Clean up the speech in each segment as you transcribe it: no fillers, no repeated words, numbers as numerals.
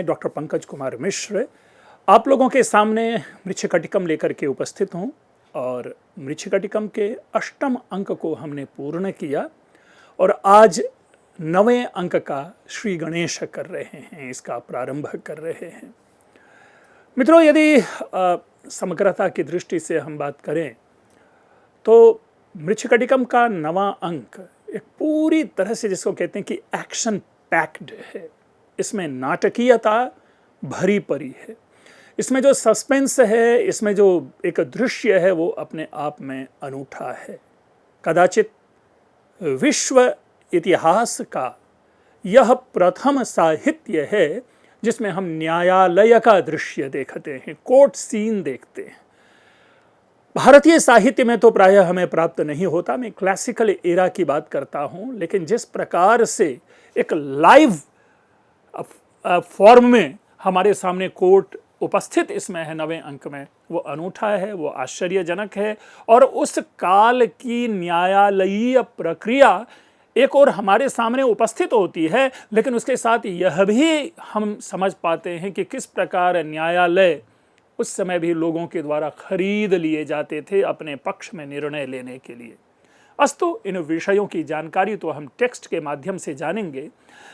मैं डॉक्टर पंकज कुमार मिश्र आप लोगों के सामने मृच्छकटिकम लेकर के उपस्थित हूँ और मृच्छकटिकम के अष्टम अंक को हमने पूर्ण किया और आज 9वें अंक का श्री गणेश कर रहे हैं, इसका प्रारंभ कर रहे हैं। मित्रों, यदि समग्रता की दृष्टि से हम बात करें तो मृच्छकटिकम का 9वां अंक एक पूरी तरह से जिसको कहते हैं कि एक्शन पैक्ड है। इसमें नाटकीयता भरी पड़ी है, इसमें जो सस्पेंस है, इसमें जो एक दृश्य है वो अपने आप में अनूठा है। कदाचित विश्व इतिहास का यह प्रथम साहित्य है जिसमें हम न्यायालय का दृश्य देखते हैं, कोर्ट सीन देखते हैं। भारतीय साहित्य में तो प्रायः हमें प्राप्त नहीं होता। मैं क्लासिकल एरा की बात करता हूं, लेकिन जिस प्रकार से एक लाइव फॉर्म में हमारे सामने कोर्ट उपस्थित इसमें है 9वें अंक में, वो अनूठा है, वो आश्चर्यजनक है। और उस काल की न्यायालयीय प्रक्रिया एक और हमारे सामने उपस्थित होती है, लेकिन उसके साथ यह भी हम समझ पाते हैं कि किस प्रकार न्यायालय उस समय भी लोगों के द्वारा खरीद लिए जाते थे अपने पक्ष में निर्णय लेने के लिए। अस्तु, इन विषयों की जानकारी तो हम टेक्स्ट के माध्यम से जानेंगे,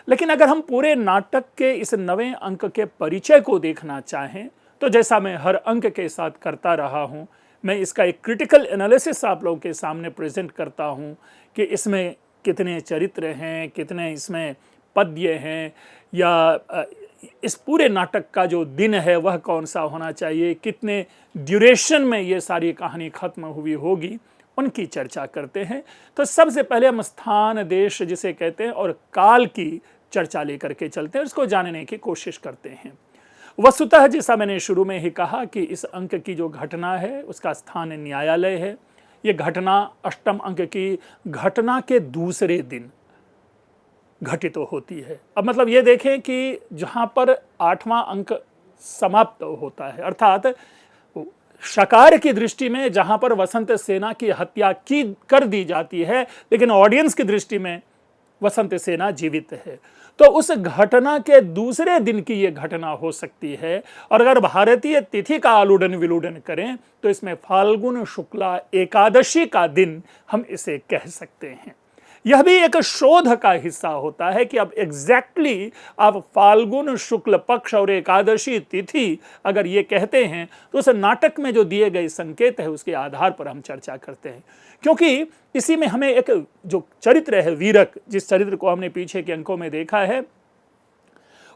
लेकिन अगर हम पूरे नाटक के इस 9वें अंक के परिचय को देखना चाहें तो जैसा मैं हर अंक के साथ करता रहा हूं, मैं इसका एक क्रिटिकल एनालिसिस आप लोगों के सामने प्रेजेंट करता हूं कि इसमें कितने चरित्र हैं, कितने इसमें पद्य हैं, या इस पूरे नाटक का जो दिन है वह कौन सा होना चाहिए, कितने ड्यूरेशन में ये सारी कहानी खत्म हुई होगी, उनकी चर्चा करते हैं। तो सबसे पहले हम स्थान, देश जिसे कहते हैं, और काल की चर्चा लेकर के चलते हैं, उसको जानने की कोशिश करते हैं। वस्तुतः जैसा मैंने शुरू में ही कहा कि इस अंक की जो घटना है उसका स्थान न्यायालय है। ये घटना अष्टम अंक की घटना के दूसरे दिन घटित होती है। अब मतलब ये देखें कि जहाँ पर 8वां अंक समाप्त होता है, अर्थात शकार की दृष्टि में जहां पर वसंत सेना की हत्या की कर दी जाती है, लेकिन ऑडियंस की दृष्टि में वसंत सेना जीवित है, तो उस घटना के दूसरे दिन की यह घटना हो सकती है। और अगर भारतीय तिथि का आलूडन विलूडन करें तो इसमें फाल्गुन शुक्ला एकादशी का दिन हम इसे कह सकते हैं। यह भी एक शोध का हिस्सा होता है कि अब एग्जैक्टली आप फाल्गुन शुक्ल पक्ष और एकादशी तिथि अगर ये कहते हैं तो उस नाटक में जो दिए गए संकेत है उसके आधार पर हम चर्चा करते हैं, क्योंकि इसी में हमें एक जो चरित्र है वीरक, जिस चरित्र को हमने पीछे के अंकों में देखा है,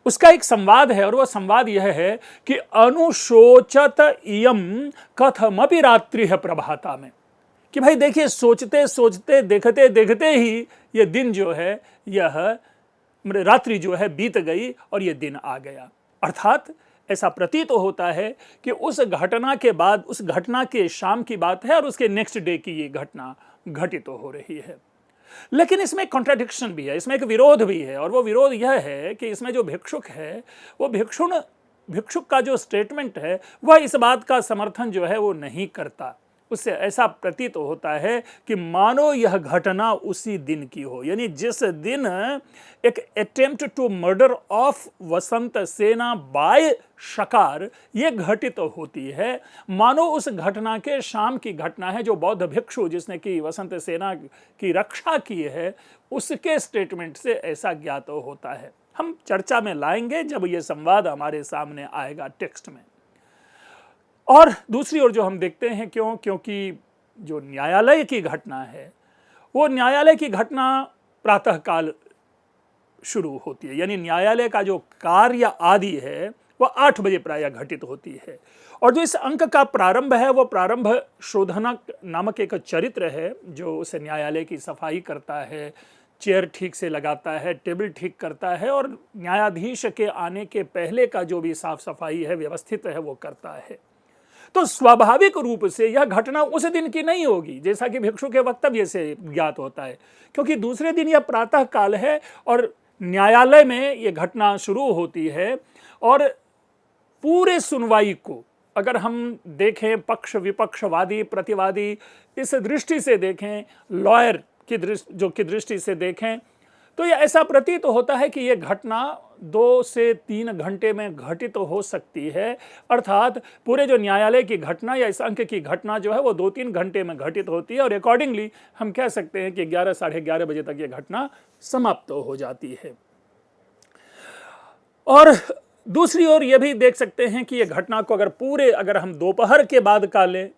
उसका एक संवाद है। और वह संवाद यह है कि अनुशोचत इयम कथमपि रात्रिः प्रभाता में, कि भाई देखिए, सोचते सोचते देखते देखते ही ये दिन जो है, यह रात्रि जो है बीत गई और ये दिन आ गया। अर्थात ऐसा प्रतीत होता है कि उस घटना के बाद, उस घटना के शाम की बात है और उसके नेक्स्ट डे की ये घटना घटित हो रही है। लेकिन इसमें कॉन्ट्राडिक्शन भी है, इसमें एक विरोध भी है, और वो विरोध यह है कि इसमें जो भिक्षुक है वो भिक्षुक का जो स्टेटमेंट है वह इस बात का समर्थन जो है वो नहीं करता। उससे ऐसा प्रतीत होता है कि मानो यह घटना उसी दिन की हो, यानी जिस दिन एक अटेम्प्ट टू मर्डर ऑफ वसंत सेना बाय शकार ये घटित होती है, मानो उस घटना के शाम की घटना है। जो बौद्ध भिक्षु जिसने कि वसंत सेना की रक्षा की है, उसके स्टेटमेंट से ऐसा ज्ञात होता है। हम चर्चा में लाएंगे जब यह संवाद हमारे सामने आएगा टेक्स्ट में। और दूसरी ओर जो हम देखते हैं, क्योंकि जो न्यायालय की घटना है वो न्यायालय की घटना प्रातःकाल शुरू होती है, यानी न्यायालय का जो कार्य आदि है वह 8 बजे प्रायः घटित होती है। और जो इस अंक का प्रारंभ है वो प्रारंभ शोधनक नामक एक चरित्र है जो उस न्यायालय की सफाई करता है, चेयर ठीक से लगाता है, टेबल ठीक करता है, और न्यायाधीश के आने के पहले का जो भी साफ सफाई है, व्यवस्थित है, वो करता है। तो स्वाभाविक रूप से यह घटना उस दिन की नहीं होगी, जैसा कि भिक्षु के वक्तव्य से ज्ञात होता है, क्योंकि दूसरे दिन यह प्रातः काल है और न्यायालय में यह घटना शुरू होती है। और पूरे सुनवाई को अगर हम देखें, पक्ष विपक्ष, वादी प्रतिवादी, इस दृष्टि से देखें, लॉयर की दृष्टि से देखें, तो यह ऐसा प्रतीत होता है कि यह घटना 2 से 3 घंटे में घटित हो सकती है, अर्थात पूरे जो न्यायालय की घटना या इस अंक की घटना जो है वो 2-3 घंटे में घटित होती है और अकॉर्डिंगली हम कह सकते हैं कि 11 साढ़े 11 बजे तक ये घटना समाप्त हो जाती है। और दूसरी ओर ये भी देख सकते हैं कि ये घटना को अगर हम दोपहर के बाद का लें,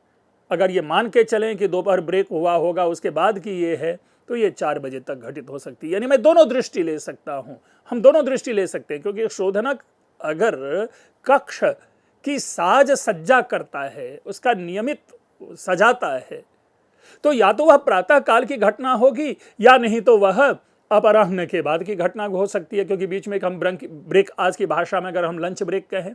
अगर ये मान के चलें कि दोपहर ब्रेक हुआ होगा उसके बाद की ये है, तो ये 4 बजे तक घटित हो सकती है। यानी मैं दोनों दृष्टि ले सकता हूं, हम दोनों दृष्टि ले सकते हैं, क्योंकि शोधनक अगर कक्ष की साज सज्जा करता है, उसका नियमित सजाता है, तो या तो वह प्रातः काल की घटना होगी या नहीं तो वह अपराह्न के बाद की घटना हो सकती है, क्योंकि बीच में हम ब्रेक, आज की भाषा में अगर हम लंच ब्रेक कहें।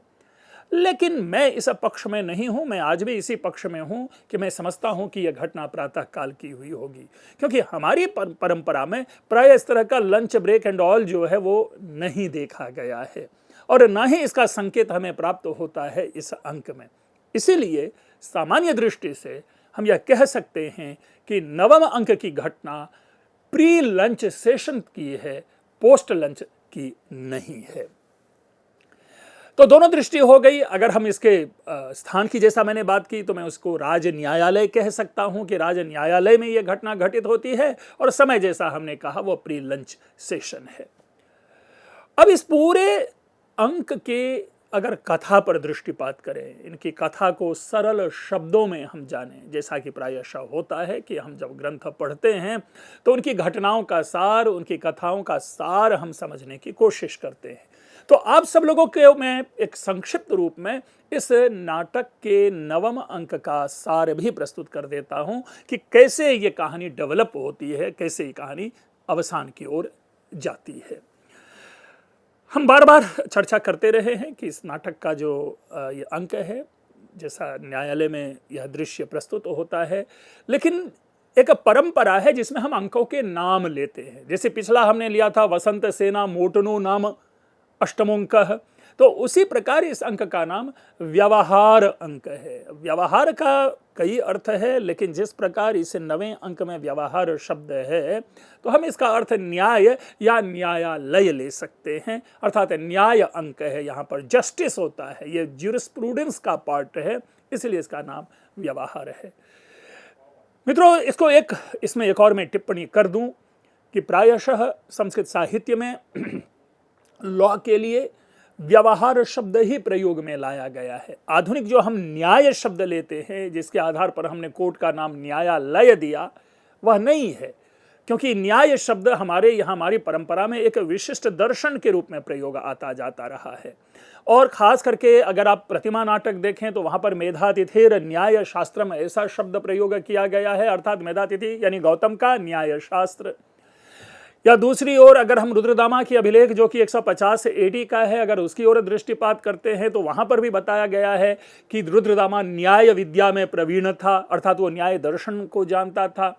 लेकिन मैं इस पक्ष में नहीं हूं, मैं आज भी इसी पक्ष में हूं कि मैं समझता हूं कि यह घटना प्रातः काल की हुई होगी, क्योंकि हमारी परंपरा में प्राय इस तरह का लंच ब्रेक एंड ऑल जो है वो नहीं देखा गया है और ना ही इसका संकेत हमें प्राप्त होता है इस अंक में। इसीलिए सामान्य दृष्टि से हम यह कह सकते हैं कि नवम अंक की घटना प्री लंच सेशन की है, पोस्ट लंच की नहीं है। तो दोनों दृष्टि हो गई। अगर हम इसके स्थान की जैसा मैंने बात की तो मैं उसको राज न्यायालय कह सकता हूं कि राज न्यायालय में यह घटना घटित होती है, और समय जैसा हमने कहा वो प्री लंच सेशन है। अब इस पूरे अंक के अगर कथा पर दृष्टिपात करें, इनकी कथा को सरल शब्दों में हम जानें, जैसा कि प्रायशः होता है कि हम जब ग्रंथ पढ़ते हैं तो उनकी घटनाओं का सार, उनकी कथाओं का सार हम समझने की कोशिश करते हैं। तो आप सब लोगों के मैं एक संक्षिप्त रूप में इस नाटक के नवम अंक का सार भी प्रस्तुत कर देता हूं कि कैसे ये कहानी डेवलप होती है, कैसे ये कहानी अवसान की ओर जाती है। हम बार बार चर्चा करते रहे हैं कि इस नाटक का जो ये अंक है, जैसा न्यायालय में यह दृश्य प्रस्तुत होता है, लेकिन एक परंपरा है जिसमें हम अंकों के नाम लेते हैं। जैसे पिछला हमने लिया था वसंत सेना मोटनो नाम अष्टमोंक, तो उसी प्रकार इस अंक का नाम व्यवहार अंक है। व्यवहार का कई अर्थ है, लेकिन जिस प्रकार इस 9वें अंक में व्यवहार शब्द है तो हम इसका अर्थ न्याय या न्यायालय ले सकते हैं, अर्थात न्याय अंक है, यहाँ पर जस्टिस होता है, ये ज्यूरिस्प्रूडेंस का पार्ट है, इसलिए इसका नाम व्यवहार है। मित्रों, इसमें एक और मैं टिप्पणी कर दूं कि प्रायशः संस्कृत साहित्य में लॉ के लिए व्यवहार शब्द ही प्रयोग में लाया गया है। आधुनिक जो हम न्याय शब्द लेते हैं, जिसके आधार पर हमने कोर्ट का नाम न्यायालय दिया, वह नहीं है, क्योंकि न्याय शब्द हमारे यहाँ हमारी परंपरा में एक विशिष्ट दर्शन के रूप में प्रयोग आता जाता रहा है। और खास करके अगर आप प्रतिमा नाटक देखें तो वहां पर मेधातिथिर न्याय शास्त्र में ऐसा शब्द प्रयोग किया गया है, अर्थात मेधातिथि यानी गौतम का न्याय शास्त्र। या दूसरी ओर अगर हम रुद्रदामा की अभिलेख जो कि 150 एडी का है, अगर उसकी ओर दृष्टिपात करते हैं तो वहां पर भी बताया गया है कि रुद्रदामा न्याय विद्या में प्रवीण था, अर्थात वो न्याय दर्शन को जानता था।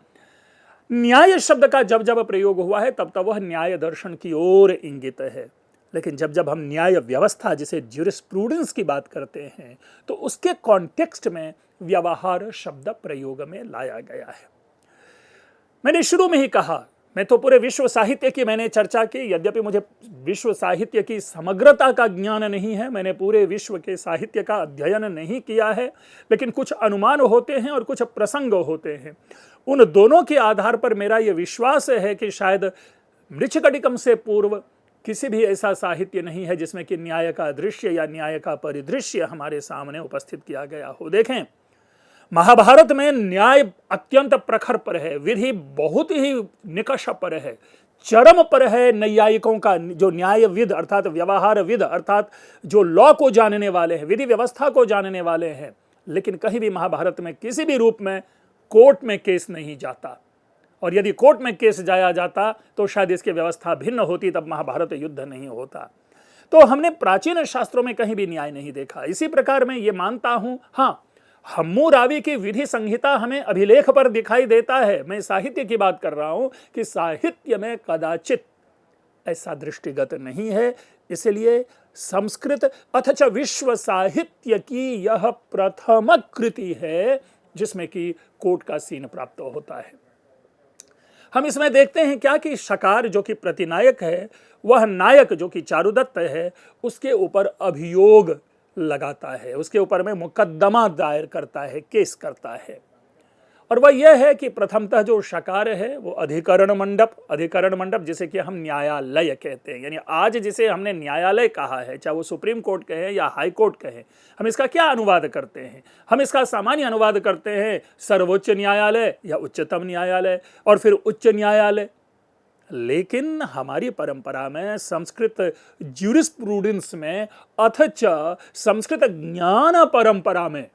न्याय शब्द का जब जब प्रयोग हुआ है तब तब वह न्याय दर्शन की ओर इंगित है, लेकिन जब जब हम न्याय व्यवस्था जिसे ज्यूरिस्प्रूडेंस की बात करते हैं तो उसके कॉन्टेक्स्ट में व्यवहार शब्द प्रयोग में लाया गया है। मैंने शुरू में ही कहा, मैं तो पूरे विश्व साहित्य की मैंने चर्चा की, यद्यपि मुझे विश्व साहित्य की समग्रता का ज्ञान नहीं है, मैंने पूरे विश्व के साहित्य का अध्ययन नहीं किया है, लेकिन कुछ अनुमान होते हैं और कुछ प्रसंग होते हैं। उन दोनों के आधार पर मेरा यह विश्वास है कि शायद मृच्छकटिकम से पूर्व किसी भी ऐसा साहित्य नहीं है जिसमें कि न्याय का दृश्य या न्याय का परिदृश्य हमारे सामने उपस्थित किया गया हो। देखें, महाभारत में न्याय अत्यंत प्रखर पर है, विधि बहुत ही निकष पर है, चरम पर है। नैयायिकों का जो न्यायविद अर्थात व्यवहारविद अर्थात जो लॉ को जानने वाले हैं, विधि व्यवस्था को जानने वाले हैं, लेकिन कहीं भी महाभारत में किसी भी रूप में कोर्ट में केस नहीं जाता, और यदि कोर्ट में केस जाया जाता तो शायद इसकी व्यवस्था भिन्न होती, तब महाभारत युद्ध नहीं होता। तो हमने प्राचीन शास्त्रों में कहीं भी न्याय नहीं देखा। इसी प्रकार मैं ये मानता हूं, हाँ, हम्मुरावी की विधि संहिता हमें अभिलेख पर दिखाई देता है। मैं साहित्य की बात कर रहा हूं कि साहित्य में कदाचित ऐसा दृष्टिगत नहीं है, इसलिए संस्कृत अथच विश्व साहित्य की यह प्रथम कृति है जिसमें कि कोर्ट का सीन प्राप्त होता है। हम इसमें देखते हैं क्या कि शकार जो कि प्रतिनायक है, वह नायक जो कि चारुदत्त है, उसके ऊपर अभियोग लगाता है, उसके ऊपर में मुकदमा दायर करता है, केस करता है। और वह यह है कि प्रथमतः जो शकार है वो अधिकरण मंडप जिसे कि हम न्यायालय कहते हैं, यानी आज जिसे हमने न्यायालय कहा है, चाहे वो सुप्रीम कोर्ट कहें या हाई कोर्ट कहें, हम इसका क्या अनुवाद करते हैं? हम इसका सामान्य अनुवाद करते हैं सर्वोच्च न्यायालय या उच्चतम न्यायालय और फिर उच्च न्यायालय। लेकिन हमारी परंपरा में, संस्कृत ज्यूरिस्प्रूडेंस में, अथच संस्कृत ज्ञान परंपरा में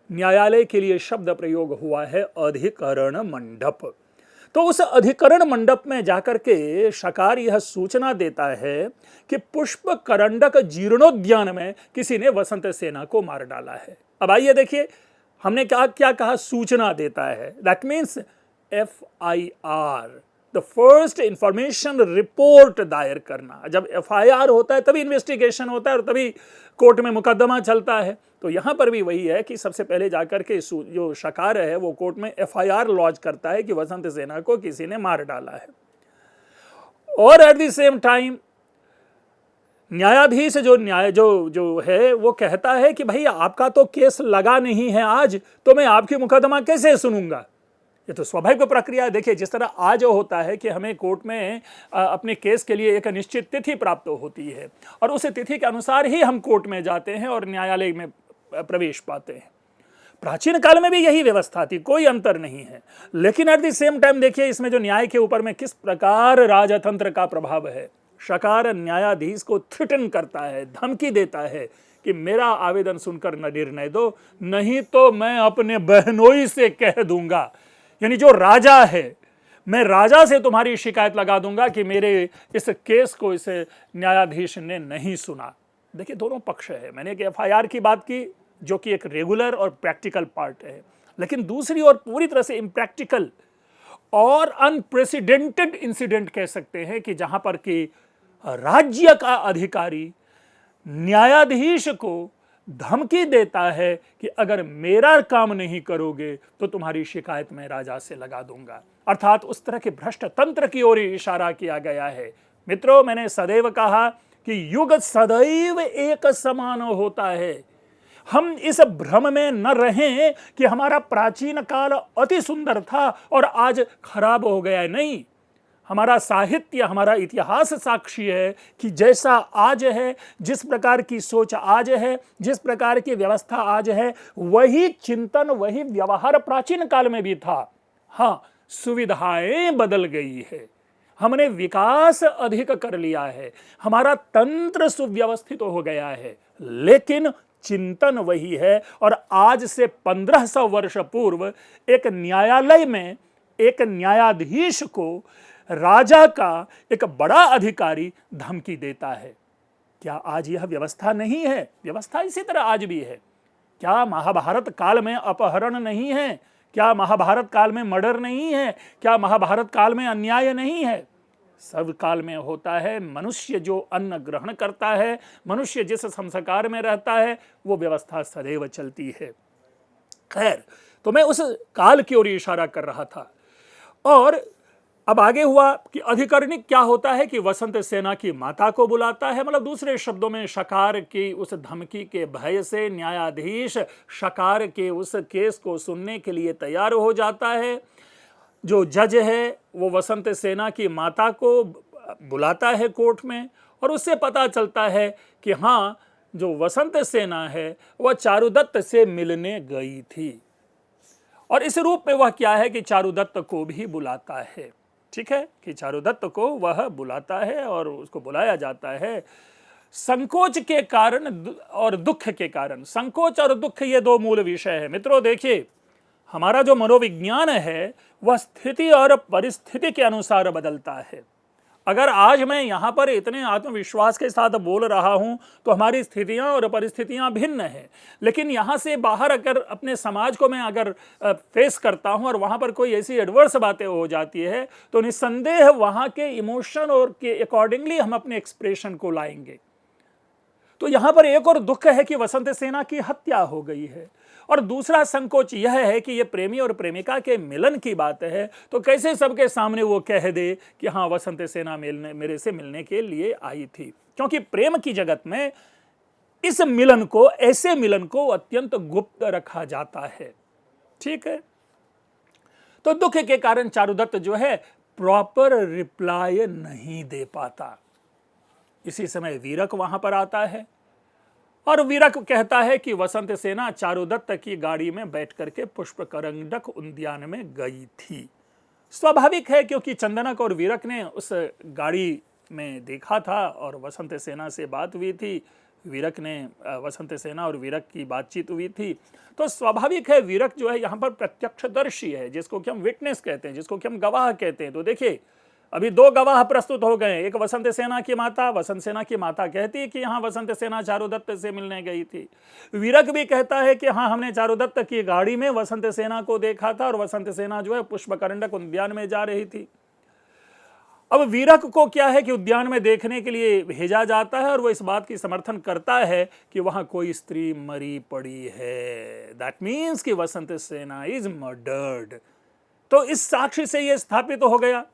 न्यायालय के लिए शब्द प्रयोग हुआ है अधिकरण मंडप। तो उस अधिकरण मंडप में जाकर के शकार यह सूचना देता है कि पुष्प करंडक जीर्णोद्यान में किसी ने वसंत सेना को मार डाला है। अब आइए देखिए, हमने क्या क्या कहा, सूचना देता है, that means FIR, the first information report दायर करना। जब FIR होता है तभी इन्वेस्टिगेशन होता है और तभी कोर्ट में मुकदमा चलता है। तो यहां पर भी वही है कि सबसे पहले जाकर के जो शकार है वो कोर्ट में FIR लॉन्च करता है कि वसंत सेना को किसी ने मार डाला है। और एट द सेम टाइम न्यायाधीश जो है वो कहता है कि भाई आपका तो केस लगा नहीं है आज, तो मैं आपकी मुकदमा कैसे सुनूंगा? ये तो स्वाभाविक प्रक्रिया है। देखिए, जिस तरह आज होता है कि हमें कोर्ट में अपने केस के लिए एक निश्चित तिथि प्राप्त होती है और उस तिथि के अनुसार ही हम कोर्ट में जाते हैं और न्यायालय में प्रवेश पाते हैं। प्राचीन काल में भी यही व्यवस्था थी, कोई अंतर नहीं है। लेकिन एट द सेम टाइम देखिए इसमें जो न्याय के ऊपर में किस प्रकार राजतंत्र का प्रभाव है। शकार न्यायाधीश को थ्रेटन करता है, धमकी देता है कि मेरा आवेदन सुनकर न निर्णय दो, नहीं तो मैं अपने बहनोई से कह दूंगा, यानी जो राजा है, मैं राजा से तुम्हारी शिकायत लगा दूंगा कि मेरे इस केस को इस न्यायाधीश ने नहीं सुना। देखिए, दोनों पक्ष है। मैंने एक FIR की बात की जो कि एक रेगुलर और प्रैक्टिकल पार्ट है, लेकिन दूसरी ओर पूरी तरह से इम्प्रैक्टिकल और अनप्रेसिडेंटेड इंसिडेंट कह सकते हैं कि जहां पर कि राज्य का अधिकारी न्यायाधीश को धमकी देता है कि अगर मेरा काम नहीं करोगे तो तुम्हारी शिकायत मैं राजा से लगा दूंगा। अर्थात उस तरह के भ्रष्ट तंत्र की ओर इशारा किया गया है। मित्रों, मैंने सदैव कहा कि युग सदैव एक समान होता है। हम इस भ्रम में न रहें कि हमारा प्राचीन काल अति सुंदर था और आज खराब हो गया है। नहीं, हमारा साहित्य, हमारा इतिहास साक्षी है कि जैसा आज है, जिस प्रकार की सोच आज है, जिस प्रकार की व्यवस्था आज है, वही चिंतन, वही व्यवहार प्राचीन काल में भी था। हाँ, सुविधाएं बदल गई है, हमने विकास अधिक कर लिया है, हमारा तंत्र सुव्यवस्थित हो गया है, लेकिन चिंतन वही है। और आज से 1500 वर्ष पूर्व एक न्यायालय में एक न्यायाधीश को राजा का एक बड़ा अधिकारी धमकी देता है। क्या आज यह व्यवस्था नहीं है? व्यवस्था इसी तरह आज भी है। क्या महाभारत काल में अपहरण नहीं है? क्या महाभारत काल में मर्डर नहीं है? क्या महाभारत काल में अन्याय नहीं है? सब काल में होता है। मनुष्य जो अन्न ग्रहण करता है, मनुष्य जिस संस्कार में रहता है, वो व्यवस्था सदैव चलती है। खैर, तो मैं उस काल की ओर इशारा कर रहा था। और अब आगे हुआ कि अधिकरणी क्या होता है कि वसंत सेना की माता को बुलाता है। मतलब दूसरे शब्दों में शकार की उस धमकी के भय से न्यायाधीश शकार के उस केस को सुनने के लिए तैयार हो जाता है। जो जज है वो वसंत सेना की माता को बुलाता है कोर्ट में और उससे पता चलता है कि हाँ, जो वसंत सेना है वह चारुदत्त से मिलने गई थी। और इस रूप में वह क्या है कि चारुदत्त को भी बुलाता है। ठीक है, कि चारुदत्त को वह बुलाता है और उसको बुलाया जाता है संकोच के कारण और दुख के कारण। संकोच और दुख ये दो मूल विषय है। मित्रों देखिए, हमारा जो मनोविज्ञान है वह स्थिति और परिस्थिति के अनुसार बदलता है। अगर आज मैं यहाँ पर इतने आत्मविश्वास के साथ बोल रहा हूँ तो हमारी स्थितियाँ और परिस्थितियाँ भिन्न हैं। लेकिन यहाँ से बाहर अगर अपने समाज को मैं अगर फेस करता हूँ और वहाँ पर कोई ऐसी एडवर्स बातें हो जाती है तो निस्संदेह वहाँ के इमोशन और के अकॉर्डिंगली हम अपने एक्सप्रेशन को लाएंगे। तो यहां पर एक और दुख है कि वसंत सेना की हत्या हो गई है, और दूसरा संकोच यह है कि यह प्रेमी और प्रेमिका के मिलन की बात है, तो कैसे सबके सामने वो कह दे कि हाँ वसंत सेना मेरे से मिलने के लिए आई थी। क्योंकि प्रेम की जगत में इस मिलन को, ऐसे मिलन को अत्यंत गुप्त रखा जाता है। ठीक है, तो दुख के कारण चारुदत्त जो है प्रॉपर रिप्लाई नहीं दे पाता। इसी समय वीरक वहां पर आता है और वीरक कहता है कि वसंत सेना चारुदत्त की गाड़ी में बैठ करके पुष्पकरंडक उद्यान में गई थी। स्वाभाविक है, क्योंकि चंदनक और वीरक ने उस गाड़ी में देखा था और वसंत सेना से बात हुई थी, वीरक ने वसंत सेना और वीरक की बातचीत हुई थी, तो स्वाभाविक है वीरक जो है यहाँ पर प्रत्यक्षदर्शी है, जिसको कि हम विटनेस कहते हैं, जिसको कि हम गवाह कहते हैं। तो देखिए अभी दो गवाह प्रस्तुत हो गए, एक वसंत सेना की माता। वसंत सेना की माता कहती है कि हाँ वसंत सेना चारुदत्त से मिलने गई थी। वीरक भी कहता है कि हाँ हमने चारुदत्त की गाड़ी में वसंत सेना को देखा था और वसंत सेना जो है पुष्पकरंडक उद्यान में जा रही थी। अब वीरक को क्या है कि उद्यान में देखने के लिए भेजा जाता है और वो इस बात की समर्थन करता है कि वहां कोई स्त्री मरी पड़ी है, दैट मीन्स कि वसंत सेना इज मर्डर्ड। तो इस साक्ष्य से यह स्थापित हो गया।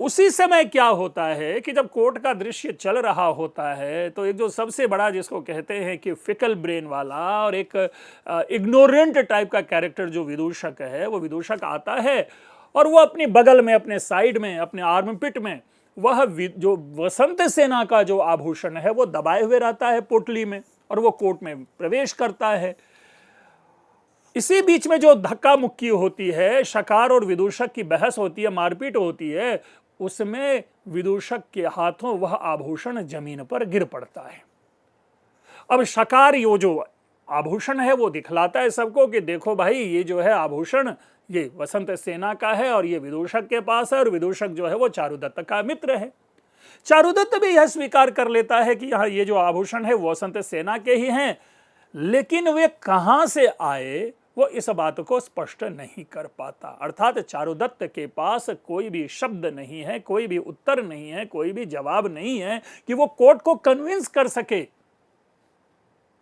उसी समय क्या होता है कि जब कोर्ट का दृश्य चल रहा होता है, तो एक जो सबसे बड़ा जिसको कहते हैं कि फिकल ब्रेन वाला और एक इग्नोरेंट टाइप का कैरेक्टर जो विदूषक है, वो विदूषक आता है और वो अपनी बगल में, अपने साइड में, अपने आर्मपिट में वह जो वसंत सेना का जो आभूषण है वो दबाए हुए रहता है पोटली में, और वो कोर्ट में प्रवेश करता है। इसी बीच में जो धक्का मुक्की होती है, शकार और विदूषक की बहस होती है, मारपीट होती है, उसमें विदूषक के हाथों वह आभूषण जमीन पर गिर पड़ता है। अब शकार यो जो आभूषण है वो दिखलाता है सबको कि देखो भाई ये जो है आभूषण ये वसंत सेना का है और ये विदूषक के पास है, और विदूषक जो है वो चारुदत्त का मित्र है। चारुदत्त भी यह स्वीकार कर लेता है कि यहाँ ये जो आभूषण है वो वसंत सेना के ही हैं, लेकिन वे कहां से आए वो इस बात को स्पष्ट नहीं कर पाता। अर्थात चारुदत्त के पास कोई भी शब्द नहीं है, कोई भी उत्तर नहीं है, कोई भी जवाब नहीं है कि वो कोर्ट को कन्विंस कर सके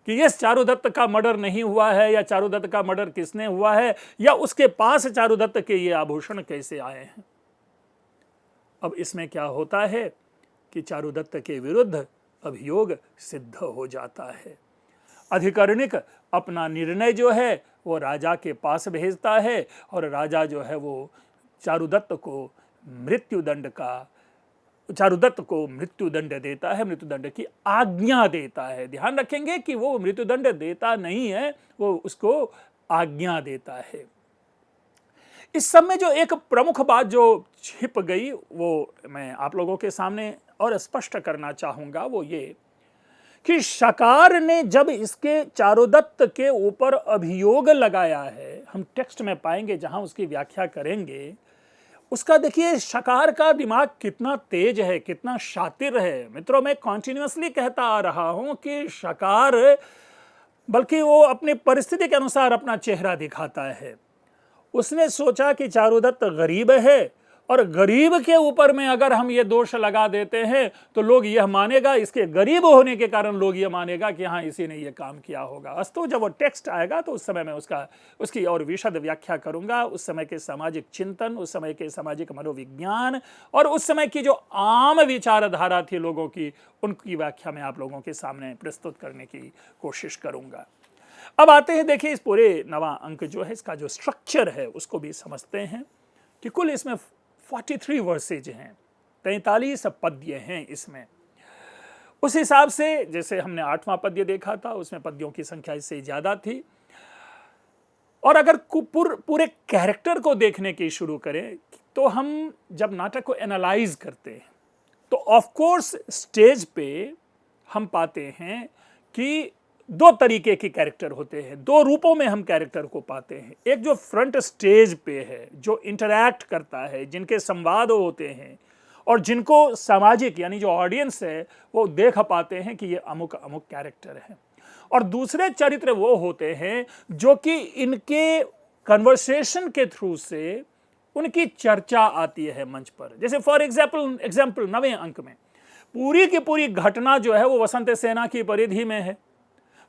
कि ये चारुदत्त का मर्डर नहीं हुआ है, या चारुदत्त का मर्डर किसने हुआ है, या उसके पास चारुदत्त के ये आभूषण कैसे आए हैं। अब इसमें क्या होता है कि चारुदत्त के विरुद्ध अभियोग सिद्ध हो जाता है। अधिकरणिक अपना निर्णय जो है वो राजा के पास भेजता है, और राजा जो है वो चारुदत्त को मृत्युदंड देता है, मृत्युदंड की आज्ञा देता है। ध्यान रखेंगे कि वो मृत्युदंड देता नहीं है, वो उसको आज्ञा देता है। इस सब में जो एक प्रमुख बात जो छिप गई वो मैं आप लोगों के सामने और स्पष्ट करना चाहूंगा, वो ये कि शकार ने जब इसके चारुदत्त के ऊपर अभियोग लगाया है, हम टेक्स्ट में पाएंगे जहां उसकी व्याख्या करेंगे, उसका देखिए शकार का दिमाग कितना तेज है, कितना शातिर है। मित्रों, मैं कॉन्टिन्यूअसली कहता आ रहा हूं कि शकार बल्कि वो अपनी परिस्थिति के अनुसार अपना चेहरा दिखाता है। उसने सोचा कि चारुदत्त गरीब है, और गरीब के ऊपर में अगर हम ये दोष लगा देते हैं तो लोग यह मानेगा, इसके गरीब होने के कारण लोग यह मानेगा कि हाँ इसी ने यह काम किया होगा। अस्तु जब वो टेक्स्ट आएगा तो उस समय मैं उसकी और विशद व्याख्या करूंगा। उस समय के सामाजिक चिंतन, उस समय के सामाजिक मनोविज्ञान और उस समय की जो आम विचारधारा थी लोगों की, उनकी व्याख्या मैं आप लोगों के सामने प्रस्तुत करने की कोशिश करूंगा। अब आते हैं, देखिए इस पूरे नवा अंक जो है, इसका जो स्ट्रक्चर है उसको भी समझते हैं कि कुल इसमें 43 वर्सेज हैं, 43 पद्य हैं इसमें। उस हिसाब से जैसे हमने 8वां पद्य देखा था, उसमें पद्यों की संख्या इससे ज्यादा थी। और अगर पूरे कैरेक्टर को देखने की शुरू करें तो हम जब नाटक को एनालाइज करते हैं तो ऑफ कोर्स स्टेज पे हम पाते हैं कि दो तरीके के कैरेक्टर होते हैं, दो रूपों में हम कैरेक्टर को पाते हैं। एक जो फ्रंट स्टेज पे है, जो इंटरैक्ट करता है, जिनके संवाद होते हैं और जिनको सामाजिक यानी जो ऑडियंस है वो देख पाते हैं कि ये अमुक अमुक कैरेक्टर है। और दूसरे चरित्र वो होते हैं जो कि इनके कन्वर्सेशन के थ्रू से उनकी चर्चा आती है मंच पर। जैसे फॉर एग्जाम्पल 9वें अंक में पूरी की पूरी घटना जो है वो वसंत सेना की परिधि में है।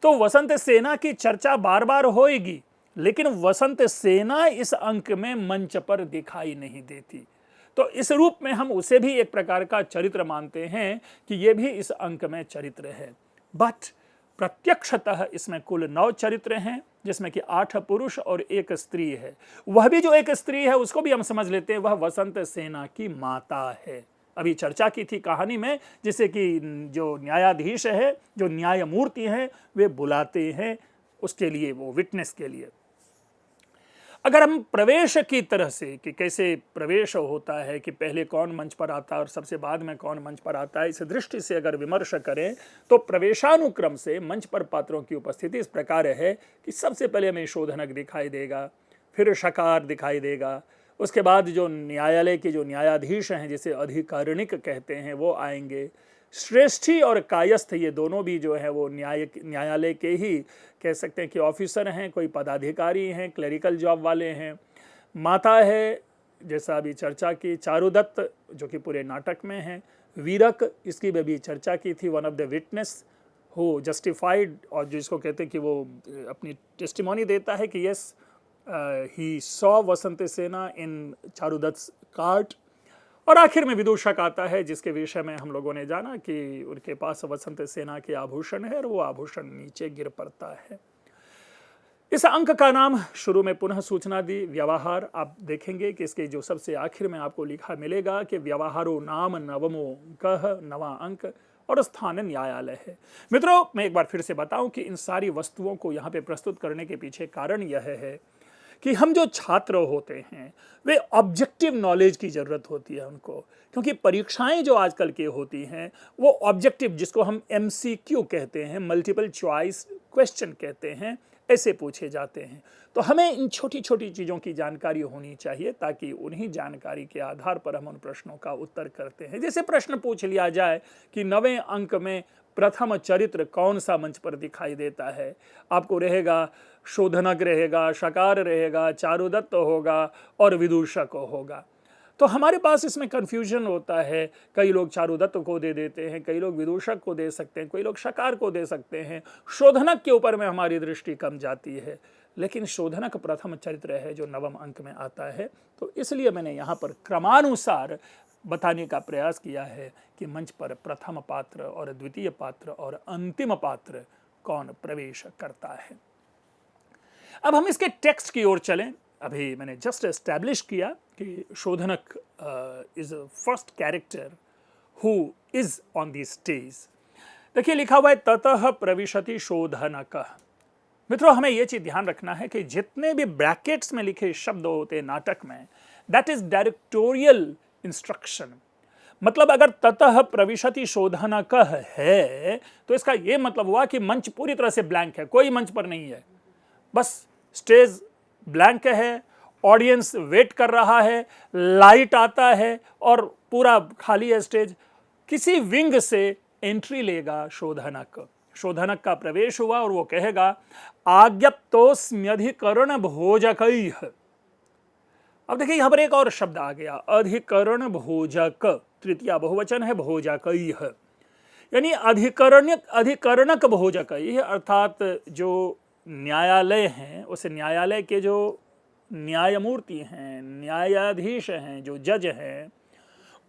तो वसंत सेना की चर्चा बार बार होएगी, लेकिन वसंत सेना इस अंक में मंच पर दिखाई नहीं देती। तो इस रूप में हम उसे भी एक प्रकार का चरित्र मानते हैं कि यह भी इस अंक में चरित्र है। बट प्रत्यक्षतः इसमें कुल 9 चरित्र हैं, जिसमें कि 8 पुरुष और 1 स्त्री है। वह भी जो एक स्त्री है उसको भी हम समझ लेते हैं, वह वसंत सेना की माता है। अभी चर्चा की थी कहानी में, जिसे कि जो न्यायाधीश है, जो न्यायमूर्ति हैं, वे बुलाते हैं उसके लिए, वो विटनेस के लिए। अगर हम प्रवेश की तरह से कि कैसे प्रवेश होता है, कि पहले कौन मंच पर आता है और सबसे बाद में कौन मंच पर आता है, इस दृष्टि से अगर विमर्श करें तो प्रवेशानुक्रम से मंच पर पात्रों की उपस्थिति इस प्रकार है कि सबसे पहले हमें शोधनक दिखाई देगा, फिर शकार दिखाई देगा, उसके बाद जो न्यायालय के जो न्यायाधीश हैं, जिसे अधिकारिणिक कहते हैं, वो आएंगे। श्रेष्ठी और कायस्थ ये दोनों भी जो है वो न्यायालय के ही कह सकते हैं कि ऑफिसर हैं, कोई पदाधिकारी हैं, क्लरिकल जॉब वाले हैं। माता है, जैसा अभी चर्चा की, चारुदत्त जो कि पूरे नाटक में है। वीरक, इसकी भी चर्चा की थी, वन ऑफ द विटनेस हो जस्टिफाइड, और जिसको कहते हैं कि वो अपनी टेस्टिमोनी देता है कि यस ही सॉ वसंत सेना इन चारुदत्त कार्ट। और आखिर में विदूषक आता है, जिसके विषय में हम लोगों ने जाना कि उनके पास वसंत सेना के आभूषण है और वो आभूषण नीचे गिर पड़ता है। इस अंक का नाम शुरू में पुनः सूचना दी व्यवहार। आप देखेंगे कि इसके जो सबसे आखिर में आपको लिखा मिलेगा कि व्यवहारो नाम नवमो कह, नवा अंक, और स्थान न्यायालय है। मित्रों, मैं एक बार फिर से बताऊं कि इन सारी वस्तुओं को यहाँ पे प्रस्तुत करने के पीछे कारण यह है कि हम जो छात्र होते हैं वे ऑब्जेक्टिव नॉलेज की ज़रूरत होती है उनको, क्योंकि परीक्षाएं जो आजकल के होती हैं वो ऑब्जेक्टिव, जिसको हम MCQ कहते हैं, मल्टीपल चॉइस क्वेश्चन कहते हैं, ऐसे पूछे जाते हैं। तो हमें इन छोटी छोटी चीज़ों की जानकारी होनी चाहिए, ताकि उन्हीं जानकारी के आधार पर हम उन प्रश्नों का उत्तर करते हैं। जैसे प्रश्न पूछ लिया जाए कि 9वें अंक में प्रथम चरित्र कौन सा मंच पर दिखाई देता है, आपको रहेगा शोधनक रहेगा, शकार रहेगा, चारुदत्त होगा और विदूषक होगा। तो हमारे पास इसमें कन्फ्यूजन होता है, कई लोग चारुदत्त को दे देते हैं, कई लोग विदूषक को दे सकते हैं, कोई लोग शकार को दे सकते हैं। शोधनक के ऊपर में हमारी दृष्टि कम जाती है, लेकिन शोधनक प्रथम चरित्र है जो 9वें अंक में आता है। तो इसलिए मैंने यहाँ पर क्रमानुसार बताने का प्रयास किया है कि मंच पर प्रथम पात्र और द्वितीय पात्र और अंतिम पात्र कौन प्रवेश करता है। अब हम इसके टेक्स्ट की ओर चलें। अभी मैंने जस्ट एस्टैब्लिश किया कि शोधनक is first character who is on the stage. देखिए लिखा हुआ है ततः प्रविशति शोधनक। मित्रों, हमें यह चीज ध्यान रखना है कि जितने भी ब्रैकेट्स में लिखे शब्द होते हैं नाटक में, दैट इज डायरेक्टोरियल इंस्ट्रक्शन। मतलब अगर ततः प्रविशति शोधनक है तो इसका यह मतलब हुआ कि मंच पूरी तरह से ब्लैंक है, कोई मंच पर नहीं है, बस स्टेज ब्लैंक है, ऑडियंस वेट कर रहा है, लाइट आता है और पूरा खाली है स्टेज। किसी विंग से एंट्री लेगा शोधनक। शोधनक का प्रवेश हुआ और वो कहेगा आज्ञप्तोस्म्यधिकरण भोजकैः। अब देखिए यहां पर एक और शब्द आ गया, अधिकरण भोजक, तृतीया बहुवचन है, भोजकैः, यानी अधिकरणक भोजकैः, अर्थात जो न्यायालय हैं, उस न्यायालय के जो न्यायमूर्ति हैं, न्यायाधीश हैं, जो जज हैं,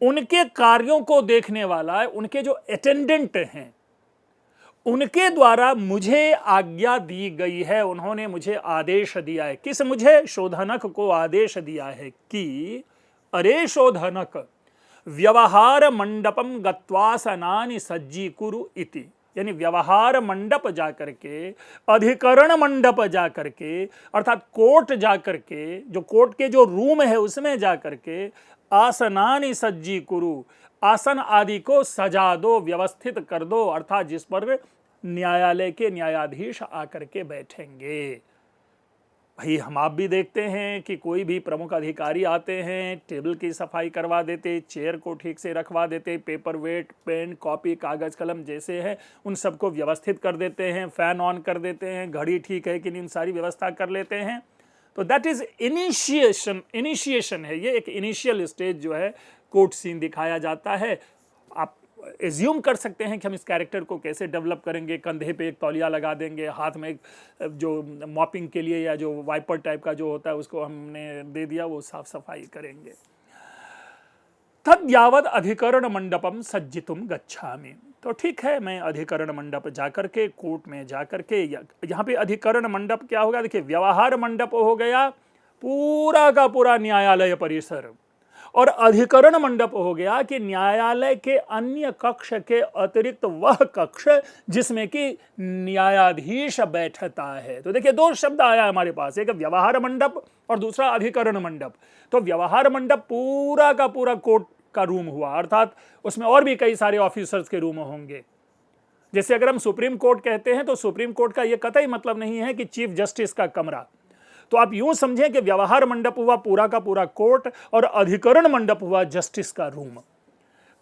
उनके कार्यों को देखने वाला है, उनके जो अटेंडेंट हैं, उनके द्वारा मुझे आज्ञा दी गई है, उन्होंने मुझे आदेश दिया है। किस मुझे? शोधनक को आदेश दिया है कि अरे शोधनक व्यवहार मंडपम गत्वासनानि सज्जीकुरु इति, यानी व्यवहार मंडप जाकर के, अधिकरण मंडप जाकर के, अर्थात कोर्ट जाकर के, जो कोर्ट के जो रूम है उसमें जाकर के आसनानि सज्जीकुरु, आसन आदि को सजा दो, व्यवस्थित कर दो, अर्थात जिस पर न्यायालय के न्यायाधीश आकर के बैठेंगे। भाई हम आप भी देखते हैं कि कोई भी प्रमुख अधिकारी आते हैं, टेबल की सफाई करवा देते, चेयर को ठीक से रखवा देते, पेपर वेट, पेन, कॉपी, कागज कलम जैसे हैं उन सबको व्यवस्थित कर देते हैं, फैन ऑन कर देते हैं, घड़ी ठीक है कि नहीं, सारी व्यवस्था कर लेते हैं। तो दैट इज इनिशिएशन है, ये एक इनिशियल स्टेज जो है कोर्ट सीन दिखाया जाता है। आप एज्यूम कर सकते हैं कि हम इस कैरेक्टर को कैसे डेवलप करेंगे। कंधे पे एक तौलिया लगा देंगे, हाथ में एक जो मॉपिंग के लिए या जो वाइपर टाइप का जो होता है उसको हमने दे दिया, वो साफ सफाई करेंगे। तद यावद अधिकरण मंडपम सज्जितुम गच्छामि। तो ठीक है, मैं अधिकरण मंडप जाकर के, कोर्ट में जाकर के, यहाँ पे अधिकरण मंडप क्या होगा, देखिए व्यवहार मंडप हो गया पूरा का पूरा न्यायालय परिसर, और अधिकरण मंडप हो गया कि न्यायालय के अन्य कक्ष के अतिरिक्त वह कक्ष जिसमें कि न्यायाधीश बैठता है। तो देखिए दो शब्द आया हमारे पास, एक व्यवहार मंडप और दूसरा अधिकरण मंडप। तो व्यवहार मंडप पूरा का पूरा कोर्ट का रूम हुआ, अर्थात उसमें और भी कई सारे ऑफिसर्स के रूम होंगे। जैसे अगर हम सुप्रीम कोर्ट कहते हैं तो सुप्रीम कोर्ट का यह कतई मतलब नहीं है कि चीफ जस्टिस का कमरा। तो आप यूं समझें कि व्यवहार मंडप हुआ पूरा का पूरा कोर्ट और अधिकरण मंडप हुआ जस्टिस का रूम।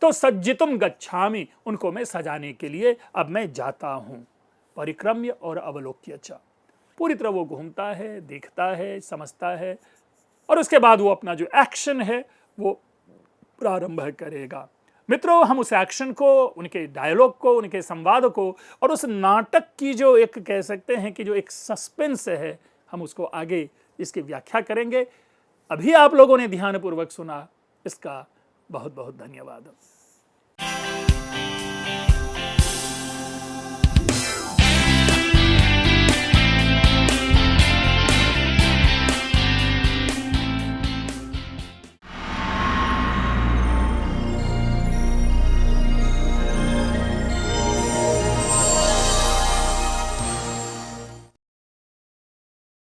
तो सज्जितुम गच्छामि, उनको मैं सजाने के लिए अब मैं जाता हूं। परिक्रम्य और अवलोक्य च, पूरी तरह वो घूमता है, देखता है, समझता है, और उसके बाद वो अपना जो एक्शन है वो प्रारंभ करेगा। मित्रों, हम उस एक्शन को, उनके डायलॉग को, उनके संवाद को और उस नाटक की जो एक कह सकते हैं कि जो एक सस्पेंस है, हम उसको आगे इसकी व्याख्या करेंगे। अभी आप लोगों ने ध्यानपूर्वक सुना, इसका बहुत बहुत धन्यवाद।